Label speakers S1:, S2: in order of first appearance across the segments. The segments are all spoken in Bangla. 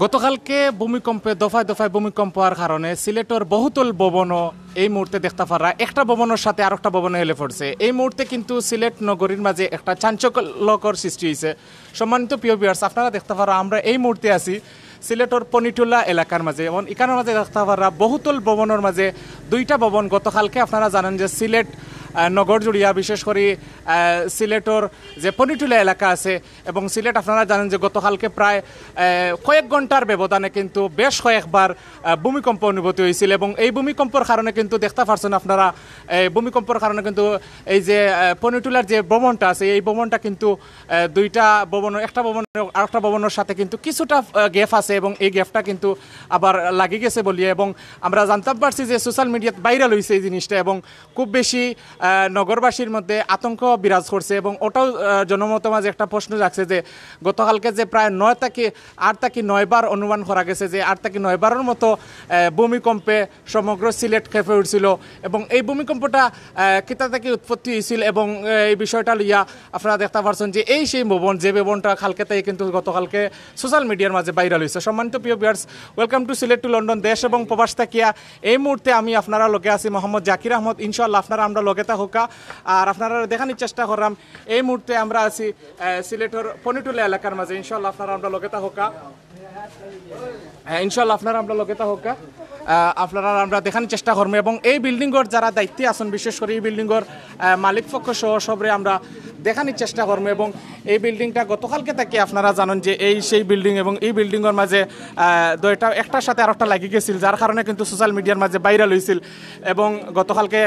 S1: গতকালকে ভূমিকম্পে দফায় দফায় ভূমিকম্প হওয়ার কারণে সিলেটের বহুতল ভবনও এই মুহূর্তে দেখতে পারা একটা ভবনের সাথে আরেকটা ভবনে হেলে পড়ছে। এই মুহূর্তে কিন্তু সিলেট নগরীর মাঝে একটা চাঞ্চল্যকর সৃষ্টি হয়েছে। সম্মানিত প্রিয় ভিউয়ার্স, আপনারা দেখতে পারা আমরা এই মুহূর্তে আছি সিলেটের পনিটুলা এলাকার মাঝে এবং এখানের মাঝে দেখতে পারা বহুতল ভবনের মাঝে দুইটা ভবন গতকালকে আপনারা জানেন যে সিলেট নগর জুড়িয়া বিশেষ করে সিলেটর যে পনিটুলা এলাকা আছে এবং সিলেট আপনারা জানেন যে গতকালকে প্রায় কয়েক ঘন্টার ব্যবধানে কিন্তু বেশ কয়েকবার ভূমিকম্প অনুভূতি হয়েছিল এবং এই ভূমিকম্পর কারণে কিন্তু দেখতে পারছেন আপনারা ভূমিকম্পর কারণে কিন্তু এই যে পনিটুলার যে ভবনটা আছে এই ভবনটা কিন্তু দুইটা ভবন একটা ভবন আরেকটা ভবনের সাথে কিন্তু কিছুটা গ্যাপ আছে এবং এই গ্যাপটা কিন্তু আবার লাগি গেছে বলিয়ে এবং আমরা জানতে পারছি যে সোশ্যাল মিডিয়াতে ভাইরাল হয়েছে এই জিনিসটা এবং খুব বেশি নগরবাসীর মধ্যে আতঙ্ক বিরাজ করছে এবং ওটাও জনমতের মাঝে একটা প্রশ্ন রাখছে যে গতকালকে যে প্রায় 8 থেকে 9 বার অনুমান করা গেছে যে 8 থেকে 9 বারের মতো ভূমিকম্পে সমগ্র সিলেট কেঁপে উঠছিল এবং এই ভূমিকম্পটা কোথা থেকে উৎপত্তি হয়েছিল এবং এই বিষয়টা লইয়া আপনারা দেখতে পাচ্ছেন যে এই সেই ভবন যে ভবনটা কালকে থেকে কিন্তু গতকালকে সোশ্যাল মিডিয়ার মাঝে ভাইরাল হয়েছে। সম্মানিত প্রিয় viewers, welcome to Sylhet to London. দেশ এবং প্রবাস থাকিয়া এই মুহূর্তে আমি আপনারা লোকে আছি মোহাম্মদ জাকির আহমদ। ইনশাআল্লাহ আপনারা আমরা লোকে হোকা আর আপনারা দেখানোর চেষ্টা করলাম এই মুহূর্তে আমরা আছি সিলেটের পনিটুলা এলাকার মাঝে। ইনশাআল্লাহ আপনারা আমরা লোকেতা হোকা ইনশাআল্লাহ আপনারা আমরা লোকেতা হোকা আপনারা আমরা দেখানোর চেষ্টা করবো এবং এই বিল্ডিংয়ের যারা দায়িত্বে আছেন বিশেষ করে এই বিল্ডিংয়ের মালিক পক্ষ সহ সবরে আমরা দেখানোর চেষ্টা করবো এবং এই বিল্ডিংটা গতকালকে থেকে আপনারা জানেন যে এই সেই বিল্ডিং এবং এই বিল্ডিংয়ের মাঝে দুইটা একটার সাথে আরেকটা লাগি গেছিল যার কারণে কিন্তু সোশ্যাল মিডিয়ার মাঝে ভাইরাল হয়েছিল এবং গতকালকে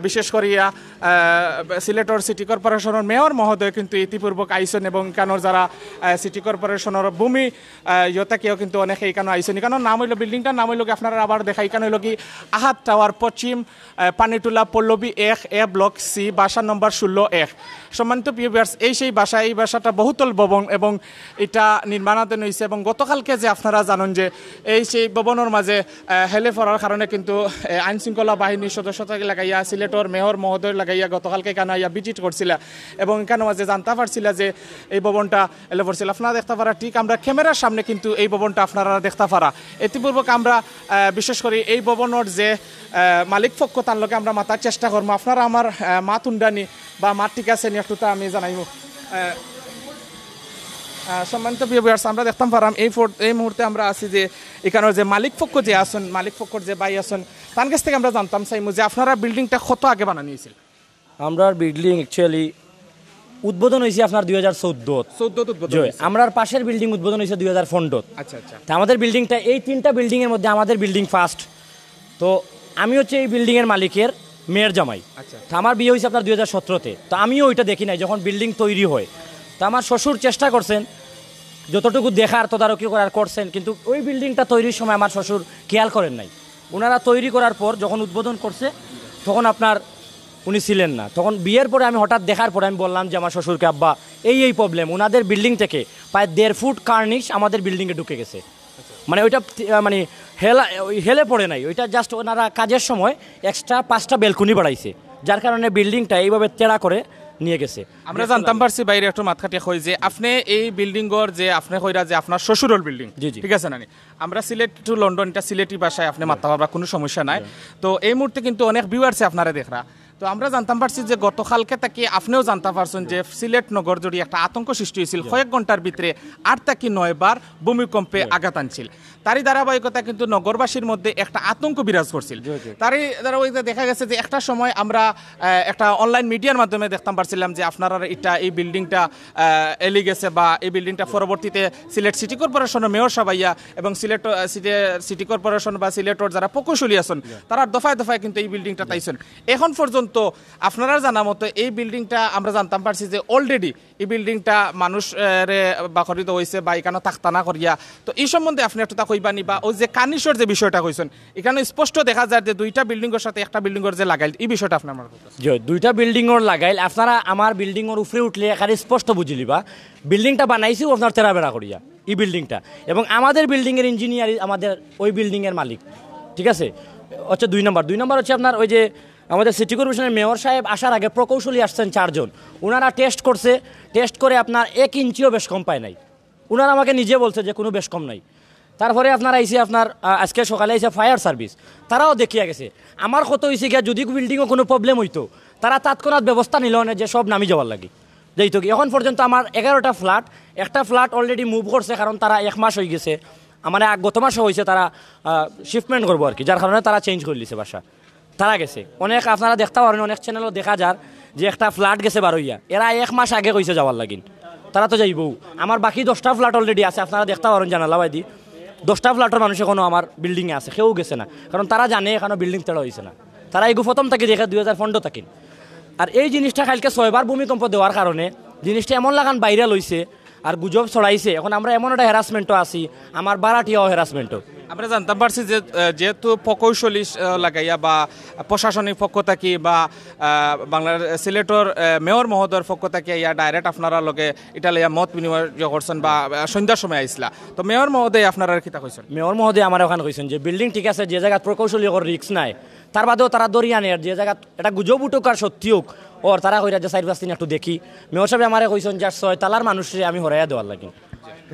S1: বিশেষ করিয়া সিলেটর সিটি কর্পোরেশনের মেয়র মহোদয় কিন্তু ইতিপূর্বক আইসেন এবং এখানোর যারা সিটি কর্পোরেশনের ভূমি ইয়তাকেও কিন্তু অনেকে এখানে আইসেন। এখানোর নাম হইল বিল্ডিংটার নাম হইল কি আপনারা আবার দেখা এখানে হইল কি আহাত টাওয়ার পশ্চিম পানিটুলা পল্লবী 1 এ ব্লক সি বাসা নম্বর 16 সম্মানিত প্রিয় ভিউয়ার্স, এই সেই বাসা এই বাসাটা বহুতল ভবন এবং এটা নির্মাণাধীন হয়েছে এবং গতকালকে যে আপনারা জানেন যে এই সেই ভবনের মাঝে হেলে পড়ার কারণে কিন্তু আইন শৃঙ্খলা বাহিনীর সদস্যতাকে লাগাইয়া সিলেটর মেয়র মহোদয় লাগাইয়া গতকালকে এখানে ইয়া ভিজিট করছিল এবং এখানে মাঝে জানতে পারছিল যে এই ভবনটা হেলে পড়ছিল। আপনারা দেখতে পারা ঠিক আমরা ক্যামেরার সামনে কিন্তু এই ভবনটা আপনারা দেখতে পারা ইতিপূর্বক আমরা বিশেষ করে এই ভবনের যে মালিক পক্ষ তার লোকে আমরা মাতার চেষ্টা করবো। আপনারা আমার মা তুন্ডানি বা মা ঠিক আছে নি একটুটা আমি জানাইব। সম্মানিত প্রিয় ভিউয়ার্স, আমরা দেখতাম পারাম এই মুহূর্তে আমরা আছি যে এখানের যে মালিক পক্ষ যে আছেন মালিক পক্ষর যে ভাই আছেন তার কাছ থেকে আমরা জানতাম চাইমু যে আপনারা বিল্ডিংটা কত আগে বানানিয়েছিল।
S2: আমরা বিল্ডিং অ্যাকচুয়ালি উদ্বোধন হয়েছে আপনার 2014 আমরা পাশের বিল্ডিং উদ্বোধন হয়েছে 2015।
S1: আচ্ছা আচ্ছা,
S2: আমাদের বিল্ডিংটা এই তিনটা বিল্ডিং এর মধ্যে আমাদের বিল্ডিং ফার্স্ট। তো আমি হচ্ছে এই বিল্ডিং এর মালিকের মেয়ের জামাই।
S1: আচ্ছা,
S2: আমার বিয়ে হয়েছে আপনার 2017-তে। তো আমিও ওইটা দেখি নাই যখন বিল্ডিং তৈরি হয়। তো আমার শ্বশুর চেষ্টা করছেন যতটুকু দেখার তদারকি করার করছেন, কিন্তু ওই বিল্ডিংটা তৈরির সময় আমার শ্বশুর খেয়াল করেন নাই। ওনারা তৈরি করার পর যখন উদ্বোধন করছে তখন আপনার উনি ছিলেন না। তখন বিয়ের পরে আমি হঠাৎ দেখার পরে আমি বললাম যে আমার শ্বশুরকে, আব্বা এই প্রবলেম, ওনাদের বিল্ডিং থেকে প্রায় 1.5 ফুট কার্নিশ আমাদের বিল্ডিংয়ে ঢুকে গেছে। মানে ওইটা মানে হেলে পড়ে নাই, ওইটা জাস্ট ওনারা কাজের সময় এক্সট্রা 5টা বেলকুনি বাড়াইছে যার কারণে বিল্ডিংটা এইভাবে তেড়া করে নিয়ে গেছে।
S1: আমরা জানতাম পারছি বাইরে একটু মাথকাটি কই যে আপনি এই বিল্ডিংর যে আপনি কইরা যে আপনার শ্বশুরের বিল্ডিং, ঠিক আছে না? আমরা সিলেট টু লন্ডন এটা সিলেটি ভাষায় আপনি মাথা পারবা, কোনো সমস্যা নাই। তো এই মুহূর্তে কিন্তু অনেক ভিউয়ার্সে আপনারা দেখরা। তো আমরা জানতাম পারছি যে গতকালকে থেকে আপনিও জানতে পারছেন যে সিলেট নগর জুড়ে একটা আতঙ্ক সৃষ্টি হয়েছিল। কয়েক ঘন্টার ভিতরে 8 থেকে 9 বার ভূমিকম্পে আঘাত আনছিল। তারই ধারাবাহিকতা কিন্তু নগরবাসীর মধ্যে একটা আতঙ্ক বিরাজ করছিল। তারই ধারাবাহিকতা দেখা গেছে যে একটা সময় আমরা একটা অনলাইন মিডিয়ার মাধ্যমে দেখতাম পারছিলাম যে আপনারা এই বিল্ডিংটা এলি গেছে বা এই বিল্ডিংটা পরবর্তীতে সিলেট সিটি কর্পোরেশনের মেয়র সাবাইয়া এবং সিটি কর্পোরেশন বা সিলেটর যারা প্রকৌশলী আছেন তারা দফায় দফায় কিন্তু এই বিল্ডিংটা তাইছেন। এখন পর্যন্ত আপনারা জানা মতো এই বিল্ডিংটা আমরা জানতাম পারছি যে অলরেডি এই বিল্ডিংটা মানুষ বাকরিত হয়েছে বা এখানে তাক্তানা করিয়া। তো এই সম্বন্ধে আপনি একটু তা কইবানি বা ওই যে কানিসর যে বিষয়টা কইছেন এখানে স্পষ্ট দেখা যায় যে দুইটা বিল্ডিংয়ের সাথে একটা বিল্ডিংয়ের যে লাগাইল এই বিষয়টা আপনি আমার
S2: দুইটা বিল্ডিংয়ের লাগাইল আপনারা আমার বিল্ডিংয়ের উপরে উঠলে এখানে স্পষ্ট বুঝিলিবা বিল্ডিংটা বানাইছি আপনার তেরাবেড়া করিয়া এই বিল্ডিংটা, এবং আমাদের বিল্ডিংয়ের ইঞ্জিনিয়ার আমাদের ওই বিল্ডিংয়ের মালিক, ঠিক আছে? হচ্ছে 2 নম্বর হচ্ছে আপনার ওই যে আমাদের সিটি কর্পোরেশনের মেয়র সাহেব আসার আগে প্রকৌশলী আসছেন 4 জন। ওনারা টেস্ট করে আপনার 1 ইঞ্চিও বেশ কম পায় নাই। ওনারা আমাকে নিজে বলছে যে কোনো বেশ কম নাই। তারপরে আপনার আইসে আপনার আজকে সকালে আইসে ফায়ার সার্ভিস, তারাও দেখিয়া গেছে। আমার কত হয়েছে গিয়া যদি বিল্ডিংও কোনো প্রবলেম হইতো তারা তৎক্ষণাৎ ব্যবস্থা নিল না যে সব নামি যাওয়ার লাগে যেইতো কি। এখন পর্যন্ত আমার 11টা ফ্ল্যাট, একটা ফ্ল্যাট অলরেডি মুভ করছে, কারণ তারা 1 মাস হয়ে গেছে, মানে গত মাসে হয়েছে তারা শিফটমেন্ট করবো আর কি, যার কারণে তারা চেঞ্জ করে দিছে বাসা, তারা গেছে। অনেক আপনারা দেখতে পারেন অনেক চ্যানেলও দেখা যার যে একটা ফ্ল্যাট গেছে বারোইয়া, এরা 1 মাস আগে কইছে যাওয়ার লাগিন, তারা তো যাইবও। আমার বাকি 10টা ফ্ল্যাট অলরেডি আছে, আপনারা দেখতে পারেন জানালা বাইদি 10টা ফ্ল্যাটের মানুষ এখনো আমার বিল্ডিংয়ে আছে, কেউ গেছে না, কারণ তারা জানে এখনো বিল্ডিং তেড়া হয়েছে না। তারা এগু প্রথম থেকে দেখে 2015 থাকেন। আর এই জিনিসটা কালকে 6 বার ভূমিকম্প দেওয়ার কারণে জিনিসটা এমন লাগান ভাইরাল হয়েছে আর গুজব ছড়াইছে। এখন আমরা এমন একটা হ্যারাসমেন্টও আছি, আমার বারাটিয়াও হ্যারাসমেন্টও।
S1: আমরা জানতাম পারছি যে যেহেতু প্রকৌশলী লাগাইয়া বা প্রশাসনিক পক্ষ থাকি বা বাংলার সিলেটর মেয়র মহোদয়ের পক্ষ থাকি ইয়া ডাইরেক্ট আপনারা লগে এটা লইয়া মত বিনিময় করছেন বা সন্ধ্যার সময় আইসলা, তো মেয়র মহোদয় আপনারা কিতা কইছেন?
S2: মেয়র মহোদয় আমার ওখানে কইছেন যে বিল্ডিং ঠিক আছে, যে জায়গা প্রকৌশলী রিস্ক নাই, তার বাদেও তারা দরিয়ানের যে জায়গা এটা গুজব উঠুক আর সত্যি হোক ওর তারা কইরা যে 4-5 দিন একটু দেখি। মেয়র সাহেব আমারে কইছেন যে 6 তালার মানুষরে আমি হরাইয়া দেওয়ার লাগি।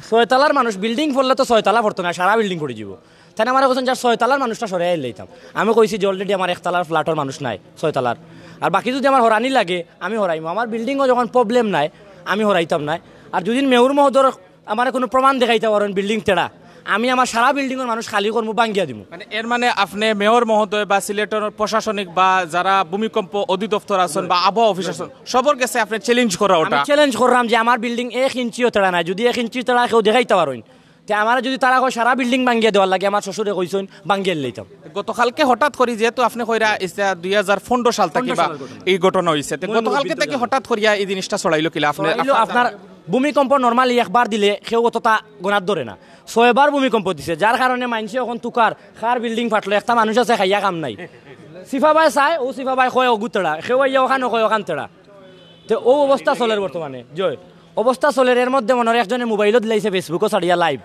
S2: 6 তালার মানুষ বিল্ডিং পড়লে তো 6 তালা পড়তো না, সারা বিল্ডিং পড়ে যাব। তাই আমার কোথাও যার 6 তালার মানুষটা সরাই লইতাম। আমি কইছি যে অলরেডি আমার 1 তালার ফ্ল্যাটের মানুষ নাই 6 তালার, আর বাকি যদি আমার হরানি লাগে আমি হরাইম। আমার বিল্ডিংও যখন প্রবলেম নাই আমি হরাইতাম না। আর যদি মেয়র মহোদয় আমার কোনো প্রমাণ দেখাইতে পারেন বিল্ডিং তেড়া, আমি আমার সারা বিল্ডিংয়ের মানুষ খালি করবো, বাঙ্গিয়া দিব।
S1: মানে এর মানে আপনি মেয়র মহোদয় বা সিলেটের প্রশাসনিক বা যারা ভূমিকম্প অধিদপ্তর আছেন বা আবহাওয়া অফিস আছেন সবার কাছে আপনি চ্যালেঞ্জ করা, ওটা
S2: চ্যালেঞ্জ করলাম যে আমার বিল্ডিং 1 ইঞ্চিও তেড়া নাই, যদি 1 ইঞ্চি তেড়া কেউ দেখাইতে পারেন তে আমার যদি তারা কয় সারা বিল্ডিং বাঙ্গিয়া দেওয়ার লাগে, আমার শ্বশুরে কইছেন বাঙ্গিয়া লইতাম।
S1: গতকালকে হঠাৎ করি যেহেতু আপনি কইরা 2015 সাল থেকে বা এই ঘটনা হইছে, গতকালকে থেকে হঠাৎ করিয়া এই জিনিসটা ছড়াইলো কিলা
S2: আপনার ভূমিকম্প নরমালি একবার দিলে কেউ অতটা গোনাত ধরে না, 6 বার ভূমিকম্প দিছে, যার কারণে মানুষে এখন তুকার খার বিল্ডিং ফাটলো, একটা মানুষ আছে খাইয়া কাম নাই। সিফা ভাই চাই ও সিফা ভাই কয় অগু তেড়া, কেউ আইয়া ওখানে কয় ওখান তেড়া, তো ও অবস্থা চলের বর্তমানে জয় অবস্থা চলের। এর মধ্যে মনে হয় একজনে মোবাইলত দিলাইছে ফেসবুকও ছাড়িয়া লাইভ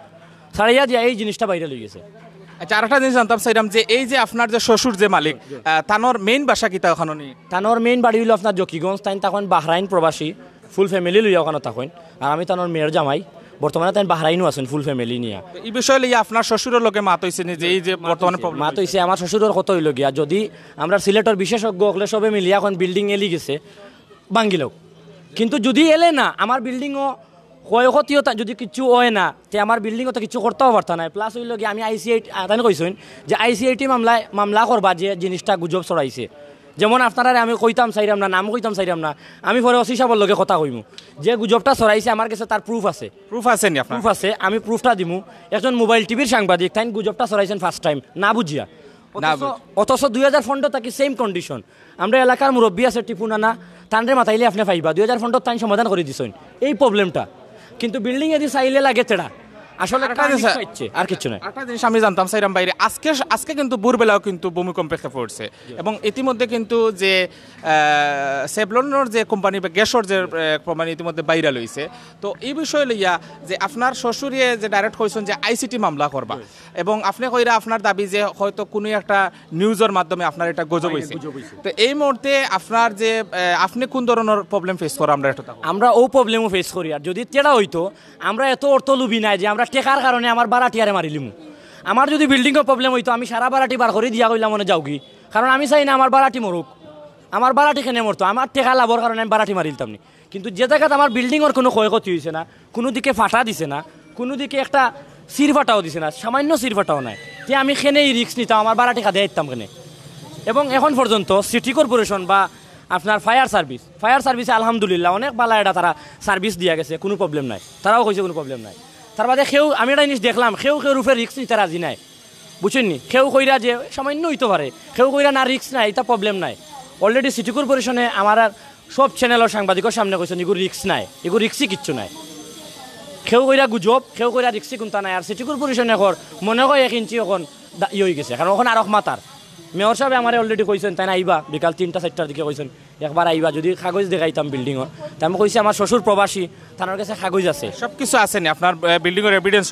S2: ছাড়িয়া দিয়া এই জিনিসটা বাইরে লই গেছে।
S1: আচ্ছা, আরেকটা জিনিস জানতাম চাইলাম যে এই যে আপনার যে শ্বশুর যে মালিক তানোর মেইন বাসা কিতা ওখানে নেই?
S2: তানোর মেইন বাড়ি হইল আপনার জকিগঞ্জ, তাই তখন বাহরাইন প্রবাসী ফুল ফ্যামিলি লইয়া ওখানে তখন, আর আমি তানোর মেয়ের জামাই, বর্তমানে তাই বাহরাইনও আছেন ফুল ফ্যামিলি নিয়ে।
S1: এই বিষয়ে লইয়া আপনার শ্বশুরের লোকে মাত হইছে যে এই যে বর্তমানে
S2: মাত হইছে আমার শ্বশুরের কত হইল গিয়া, যদি আমরা সিলেটের বিশেষজ্ঞ হলে সবে মিলিয়া এখন বিল্ডিং এলি গেছে বাঙ্গিল, কিন্তু যদি এলে না আমার বিল্ডিংও ক্ষয়ক্ষতিও যদি কিছু হয় না তে আমার বিল্ডিংও তো কিছু করতেও পারত না। প্লাস হইল গিয়ে আমি আইসিআইটি তাই কইছেন যে আইসিআইটি মামলা করবা যে জিনিসটা গুজব ছড়াইছে। যেমন আপনারা আমি কইতাম চাইরাম না, নাম কইতাম চাইরাম না, আমি পরে ওসি সাহেবের লগে কথা কইমু যে গুজবটা ছড়াইছে, আমার কাছে তার প্রুফ আছে।
S1: প্রুফ আছে নি?
S2: প্রুফ আছে, আমি প্রুফটা দিমু। একজন মোবাইল টিভির সাংবাদিক তাই গুজবটা ছড়াইছেন ফার্স্ট টাইম না বুঝিয়া, অথচ 2015 থাকি সেম কন্ডিশন। আমরা এলাকার মুরব্বী আছে টিপু নানা, তানরে মাথাইলে আপনি পাইবা 2015 তাই সমাধান করে দিছেন এই প্রবলেমটা, কিন্তু বিল্ডিং এদি চাইলে লাগে তেড়া আসলে আর কিছু না।
S1: একটা জিনিস আমি জানতাম সাইরাম বাইরে, আজকে কিন্তু ভোরবেলাও কিন্তু ভূমিকম্পে পড়ছে এবং ইতিমধ্যে কিন্তু যে সেভলনের যে কোম্পানি বা গ্যাসর যে কোম্পানি ইতিমধ্যে বাইরে লইছে, তো এই বিষয়ে লইয়া যে আপনার শ্বশুরিয়ে যে ডাইরেক্ট কইছেন যে আইসিটি মামলা করবা এবং আপনি কইরা আপনার দাবি যে হয়তো কোনো একটা নিউজের মাধ্যমে আপনার এটা গজব হইছে, তো এই মুহূর্তে আপনার যে আপনি কোন ধরনের প্রবলেম ফেস করা?
S2: আমরা ও প্রবলেমও ফেস করি। আর যদি তেড়া হইতো আমরা এত অর্থ লুবি নাই যে আমরা টেকার কারণে আমার বারাটিয়ারে মারিলিমু। আমার যদি বিল্ডিংয়ের প্রবলেম হইতো আমি সারা বারাটি বার করে দিয়া কইলাম মনে যাও কি, কারণ আমি চাই না আমার বারাটি মরুক, আমার বারাটি খেনে মরতো, আমার টেকা লাভর কারণে আমি বারাটি মারিলতাম না। কিন্তু যে জায়গাতে আমার বিল্ডিংয়ের কোনো ক্ষয়ক্ষতি হয়েছে না, কোনো দিকে ফাটা দিছে না, কোনো দিকে একটা সির ফাটাও দিছে না, সামান্য সির ফাটাও নাই, যে আমি খেনেই রিস্ক নিতাম, আমার বারাটি খাদে দিতাম কেনে। এবং এখন পর্যন্ত সিটি কর্পোরেশন বা আপনার ফায়ার সার্ভিসে আলহামদুলিল্লাহ অনেক বালা এটা তারা সার্ভিস দিয়া গেছে, কোনো প্রবলেম নাই, তারাও কইছে কোনো প্রবলেম নাই। তার বাদে কেউ আমি একটা জিনিস দেখলাম, কেউ রূপে রিক্স নিতে রাজি নাই, বুঝছেন নি? কেউ কইরা যে সামান্য হইতে পারে, কেউ কইরা না রিক্স নাই, এটা প্রবলেম নাই। অলরেডি সিটি কর্পোরেশনে আমার সব চ্যানেলের সাংবাদিকের সামনে কইছেন এগুলো রিক্স নাই, এগুলো রিক্সই কিচ্ছু নাই। কেউ কইরা গুজব, কেউ কইরা রিক্সি কোনটা নাই। আর সিটি কর্পোরেশনে এখন মনে হয় 1 ইঞ্চি এখন ই হয়ে গেছে, কারণ ওখানে আরো মাতার মেয়র সাহেব আমার অলরেডি কইছেন তাই না আইবা বিকাল 3টা-4টার দিকে কইছেন একবার আইবা, যদি কাগজ দেখাইতাম বিল্ডিংয়ের। তাই আমি কইছি আমার শ্বশুর প্রবাসী, তার কাছে কাগজ আছে,
S1: সব কিছু আছে নি আপনার বিল্ডিংয়ের এভিডেন্স?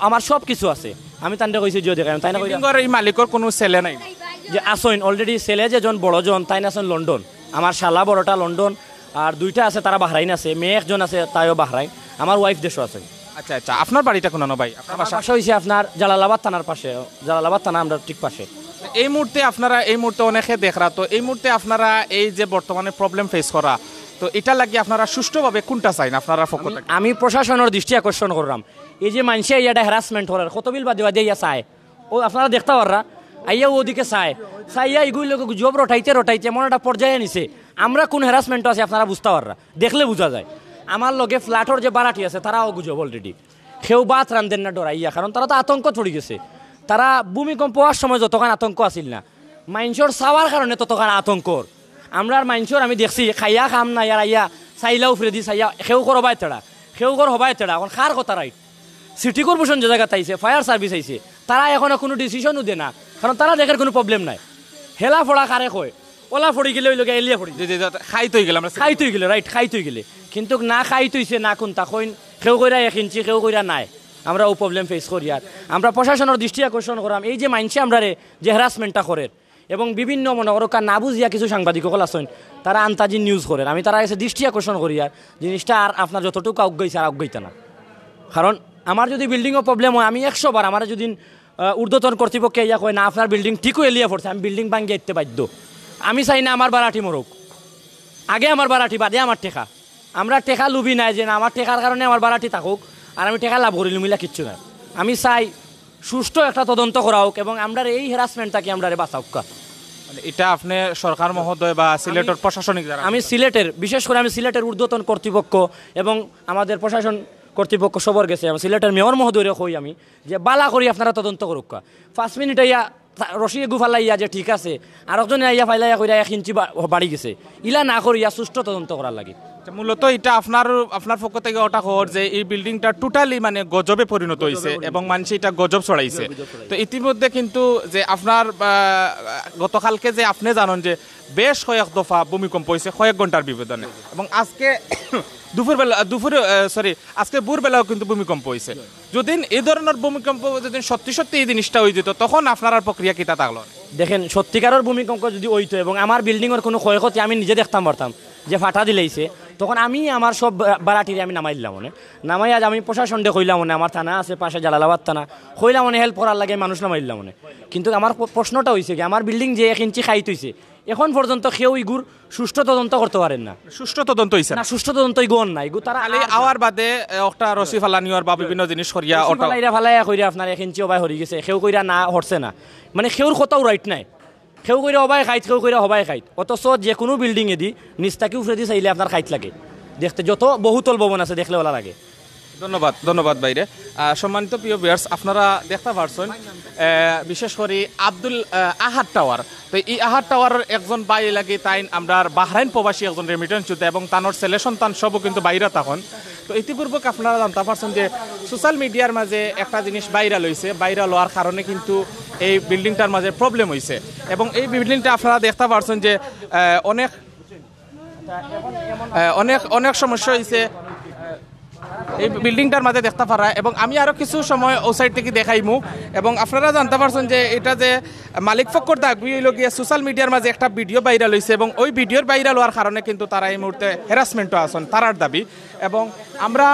S2: আমার সব কিছু আছে, আমি তান্ডে কইছি যে দেখাই। তাই না
S1: এই মালিকের কোনো ছেলে নাই
S2: যে আসেন অলরেডি ছেলে যেজন বড়জন তাই না আছেন লন্ডন, আমার শালা বড়টা লন্ডন, আর 2টা আছে তারা বাহরাইন আছে, মেয়ে একজন আছে তাইও বাহরাইন, আমার ওয়াইফ দেশও আছে।
S1: আচ্ছা আচ্ছা, আপনার বাড়িটা কোন ভাই? আপনার
S2: আমার
S1: বাসা
S2: বাসা হয়েছে আপনার জালালাবাদ থানার পাশে, জালালাবাদ থানা আমরা ঠিক পাশে।
S1: এই মুহূর্তে আপনারা এই মুহূর্তে অনেকে দেখরা, তো এই মুহূর্তে আপনারা এই যে বর্তমানে প্রবলেম ফেস করা, তো এটা লাগি আপনারা সুষ্ঠুভাবে কোনটা চাইন আপনারা পক্ষ থেকে?
S2: আমি প্রশাসনের দৃষ্টি আকর্ষণ করলাম, এই যে মানুষে ইয়াটা হ্যারাসমেন্ট করার কত বিল বাদে বাদে ইয়া চায়, ও আপনারা দেখতে পাররা আইয়া ওদিকে চাইয়া এগুলো জব রটাইতে মনে একটা পর্যায়ে নিছে। আমরা কোন হ্যারাসমেন্ট আছে আপনারা বুঝতে পাররা, দেখলে বোঝা যায়। আমার লগে ফ্ল্যাটর যে বাড়াটি আছে তারাও গুজব অলরেডি, কেউ বাত রান্ধেন না ডরাইয়া, কারণ তারা তো আতঙ্ক ছড়ি গেছে। তারা ভূমিকম্প হওয়ার সময় যতক্ষণ আতঙ্ক আসিল না, মাইনসর চাওয়ার কারণে ততক্ষণ আতঙ্কর। আমরা মাইনসর আমি দেখছি খাইয়া খাম না ইয়ার আইয়া চাইলাও ফিরে দি চাইয়া সেও কর হবাই তেড়া, সেও কর হবাই তেড়া। এখন খার কথা রাইট, সিটি কর্পোরেশন যে জায়গাতে আইছে, ফায়ার সার্ভিস আইছে, তারা এখনো কোনো ডিসিশনও দেয় না, কারণ তারা দেখার কোনো প্রবলেম নাই। হেলা ফোড়া কারে কয়, ওলা ফড়ি গেলে ওই লোক এলিয়া ফড়ি
S1: খাই তৈ গেলাম,
S2: খাই তৈ গেলে, রাইট, খাই তৈ গেলে। কিন্তু না খাই তৈছে না কোন তখন কেউ কইরা 1 ইঞ্চি, কেউ কইরা নাই। আমরা ও প্রবলেম ফেস করি। আর আমরা প্রশাসনের দৃষ্টি আকর্ষণ করাম, এই যে মাইনসে আমরা যে হ্যারাসমেন্টটা করে এবং বিভিন্ন মনে করো না বুঝিয়া কিছু সাংবাদিক সকল আছেন তারা আন্তাজি নিউজ করেন, আমি তারা এসে দৃষ্টি আকর্ষণ করি আর জিনিসটা আর আপনার যতটুকু অজ্ঞাইছে আর অজ্ঞাইতে না। কারণ আমার যদি বিল্ডিংও প্রবলেম হয়, আমি 100 বার আমার যদি ঊর্ধ্বতন কর্তৃপক্ষে ইয়া কয় না আপনার বিল্ডিং ঠিকও এলিয়া পড়ছে, আমি বিল্ডিং ভাঙ্গিয়ে দিতে বাধ্য। আমি চাই না আমার বাড়াটি মরুক, আগে আমার বাড়াটি বাদে আমার টেকা। আমরা টেকা লুবি নাই যে না আমার টেকার কারণে আমার বাড়াটি থাকুক আর আমি টেকা লাভ করি লুমিলা কিচ্ছু নাই। আমি চাই সুষ্ঠু একটা তদন্ত করা হোক এবং আমরা এই হ্যারাসমেন্টটাকে আমরা বাঁচাওক।
S1: এটা আপনি সরকার মহোদয় বা সিলেটের প্রশাসনিক যারা,
S2: আমি সিলেটের বিশেষ করে আমি সিলেটের ঊর্ধ্বতন কর্তৃপক্ষ এবং আমাদের প্রশাসন কর্তৃপক্ষ সবর গেছে, আমি সিলেটের মেয়র মহোদয় কই আমি যে বালা করি আপনারা তদন্ত করুক। 5 মিনিট ইয়া রশি গুফালাইয়া যে ঠিক আছে, আর একজন ইয়া ফাইলাইয়া কইরা 1 ইঞ্চি বাড়ি গেছে, ইলা না করিয়া সুষ্ঠু তদন্ত করার লাগে।
S1: মূলত এটা আপনার পক্ষ থেকে ওটা খবর যে এই বিল্ডিংটা টোটালি মানে গজবে পরিণত হয়েছে এবং মানুষ এটা গজব ছড়াইছে। তো ইতিমধ্যে কিন্তু যে আপনার গতকালকে যে আপনি জানেন যে বেশ কয়েক দফা ভূমিকম্প হয়েছে কয়েক ঘন্টার ব্যবধানে, এবং আজকে আজকে ভোরবেলাও কিন্তু ভূমিকম্প হয়েছে। যদি এই ধরনের ভূমিকম্প যদি সত্যি সত্যি এই জিনিসটা হয়ে যেত তখন আপনার প্রক্রিয়া কিটা থাকলো?
S2: দেখেন, সত্যিকারের ভূমিকম্প যদি হইতো এবং আমার বিল্ডিংয়ের কোনো ক্ষয়ক্ষতি আমি নিজে দেখতাম পারতাম যে ফাটা দিলেইছে, তখন আমি আমার সব বাড়াটিরে আমি নামাই দিলাম নামাই। আজ আমি প্রশাসন দিয়ে কইলাম আমার থানা আছে পাশে জালালাবাদ থানা, কইলাম হেল্প করার লাগে মানুষ নামাই দিলাম। কিন্তু আমার প্রশ্নটা হয়েছে কি আমার বিল্ডিং যে 1 ইঞ্চি খাইত হয়েছে এখন পর্যন্ত কেউ ইগুর সুষ্ঠু তদন্ত করতে পারেন না।
S1: সুষ্ঠু তদন্ত হইছে না,
S2: সুষ্ঠু তদন্ত ইগুন না, ইগু তারা
S1: আওয়ার বাদে একটা রসি ফালানিওর বা বিভিন্ন জিনিস করিয়া
S2: ফালাইয়া কইরা আপনার 1 ইঞ্চি অবাই হরি গেছে, কেউ কইরা না হরছে না, মানে কেউর কথাও রাইট নাই। কেউ কইরা হবাই খাইত, কেউ কইরা হবাই খাইত, অথচ যে কোনো বিল্ডিং এ দি নিচটাকে উফরে দি চাইলে আপনার খাইত লাগে দেখতে, যত বহুতল ভবন আছে দেখলে ওলা লাগে।
S1: ধন্যবাদ বাইরে। সম্মানিত প্রিয় ভিউয়ার্স, আপনারা দেখতে পারছেন বিশেষ করে আব্দুল আহাদ টাওয়ার। তো এই আহাদ টাওয়ারের একজন বাই লাগে তাই আমরা বাহরাইন প্রবাসী একজন রেমিটেন্স যোদ্ধা এবং তানোর ছেলে সন্তান সবও কিন্তু বাইরে তখন। তো ইতিপূর্বক আপনারা জানতে পারছেন যে সোশ্যাল মিডিয়ার মাঝে একটা জিনিস ভাইরাল হয়েছে, ভাইরাল হওয়ার কারণে কিন্তু এই বিল্ডিংটার মাঝে প্রবলেম হয়েছে এবং এই বিল্ডিংটা আপনারা দেখতে পারছেন যে অনেক সমস্যা হয়েছে এই বিল্ডিংটার মাঝে দেখতে পারা। এবং আমি আরো কিছু সময় ও সাইড থেকে দেখাইমু এবং আপনারা জানতে পারছেন যে এটা যে মালিক ফক্কর দাবি হইল গিয়ে সোশ্যাল মিডিয়ার মাঝে একটা ভিডিও ভাইরাল হয়েছে এবং ওই ভিডিওর ভাইরাল হওয়ার কারণে কিন্তু তারা এই মুহূর্তে হ্যারাসমেন্টও আছেন তারার দাবি। এবং আমরা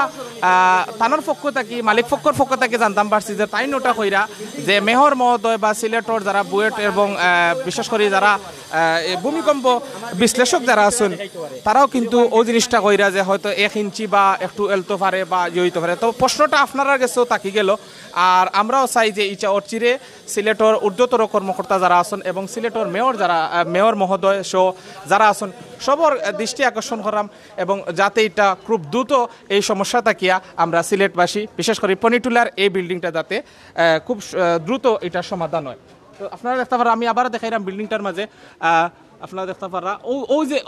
S1: তানোর পক্ষ থেকে মালিক ফক্কর পক্ষ থেকে জানতাম পারছি যে তাই নোটা কইরা যে মেয়র মহোদয় বা সিলেটর যারা বুয়েট এবং বিশেষ করে যারা ভূমিকম্প বিশ্লেষক যারা আছেন তারাও কিন্তু ওই জিনিসটা কইরা যে হয়তো 1 ইঞ্চি বা একটু এলতো পারে বা হইতে পারে। তো প্রশ্নটা আপনারা কাছেও থাকি গেল, আর আমরাও চাই যে ইচ্ছা অচিরে সিলেটর ঊর্ধ্বতর কর্মকর্তা যারা আছেন এবং সিলেটর মেয়র মহোদয় সহ যারা আছেন সবর দৃষ্টি আকর্ষণ করাম এবং যাতে এটা খুব দ্রুত এই সমস্যা থাকিয়া আমরা সিলেটবাসী বিশেষ করে পনিটুলার এই বিল্ডিংটা যাতে খুব দ্রুত এটা সমাধান হয়। তো আপনারা দেখতে পারা, আমি আবার দেখাইলাম বিল্ডিংটার মাঝে আপনারা দেখতে পারা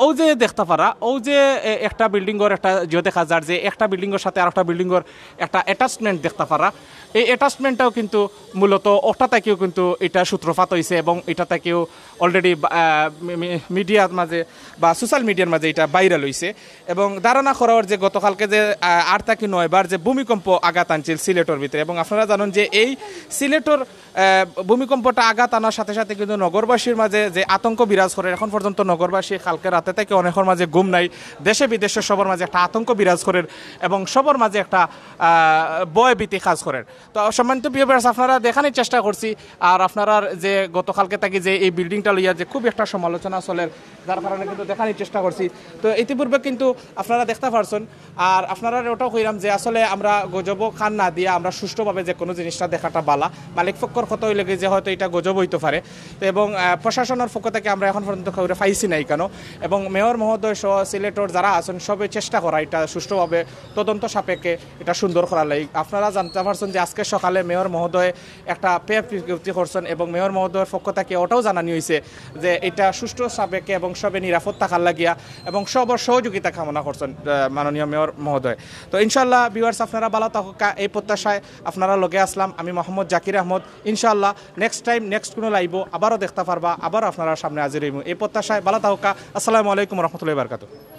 S1: ও যে দেখতে পারা ও যে একটা বিল্ডিংয়ের একটা যে দেখা যার যে একটা বিল্ডিংয়ের সাথে আর একটা বিল্ডিংয়ের একটা অ্যাটাচমেন্ট দেখতে পারা, এই অ্যাটাচমেন্টটাও কিন্তু মূলত ওটা থেকেও কিন্তু এটা সূত্রপাত হয়েছে এবং এটা থেকেও অলরেডি মিডিয়ার মাঝে বা সোশ্যাল মিডিয়ার মাঝে এটা ভাইরাল হয়েছে। এবং ধারণা করার যে গতকালকে যে 8 থেকে 9 বার যে ভূমিকম্প আঘাত আনছিল সিলেটের ভিতরে, এবং আপনারা জানেন যে এই সিলেটের ভূমিকম্পটা আঘাত আনার সাথে সাথে কিন্তু নগরবাসীর মাঝে যে আতঙ্ক বিরাজ করে এখন পর্যন্ত নগরবাসী কালকে রাতে থেকে অনেকের মাঝে ঘুম নাই, দেশে বিদেশে সবার মাঝে একটা আতঙ্ক বিরাজ করেন এবং সবার মাঝে একটা ভয় ভীতি কাজ করেন। তো সম্মানিত প্রিয় ভিউয়ার্স, আপনারা দেখানোর চেষ্টা করছি আর আপনারা যে গতকালকে থাকি যে এই বিল্ডিংটা লইয়া যে খুব একটা সমালোচনা চলে, যার কারণে কিন্তু দেখানোর চেষ্টা করছি। তো ইতিপূর্বে কিন্তু আপনারা দেখতে পারছেন আর আপনারা ওটাও কইলাম যে আসলে আমরা গজব খান না দিয়ে আমরা সুষ্ঠুভাবে যে কোনো জিনিসটা দেখাটা বালা, মালিক পক্ষর কত লেগে যে হয়তো এটা গজব হইতে পারে। তো এবং প্রশাসনের পক্ষ থেকে আমরা এখন পর্যন্ত খবরে পাইছি নাই কেন, এবং মেয়র মহোদয় সহ সিলেটর যারা আছেন সবে চেষ্টা করা এটা সুষ্ঠুভাবে তদন্ত সাপেক্ষে এটা সুন্দর করার লাগে। আপনারা জানতে পারছেন যে আজকে সকালে মেয়র মহোদয় একটা পে বিজ্ঞপ্তি করছেন এবং মেয়র মহোদয়ের পক্ষ থেকে ওটাও জানানো হয়েছে যে এটা সুষ্ঠু সাপেক্ষে এবং সবে নিরাপদ থাকার লাগিয়া এবং সবার সহযোগিতা কামনা করছেন মাননীয় মেয়র মহোদয়। তো ইনশাল্লাহ ভিউয়ার্স, আপনারা ভালো থাকা এই প্রত্যাশায় আপনারা লগে আসলাম। আমি মোহাম্মদ জাকির আহমদ। ইনশাল্লাহ নেক্সট টাইম নেক্সট কোনো লাইভ আবারও দেখতে পারবা, আবার আপনারা সামনে হাজির হইব এই প্রত্যাশায় ভালো থাকা। আসসালামু আলাইকুম রহমতুল্লাহি ওয়া বারাকাতুহু।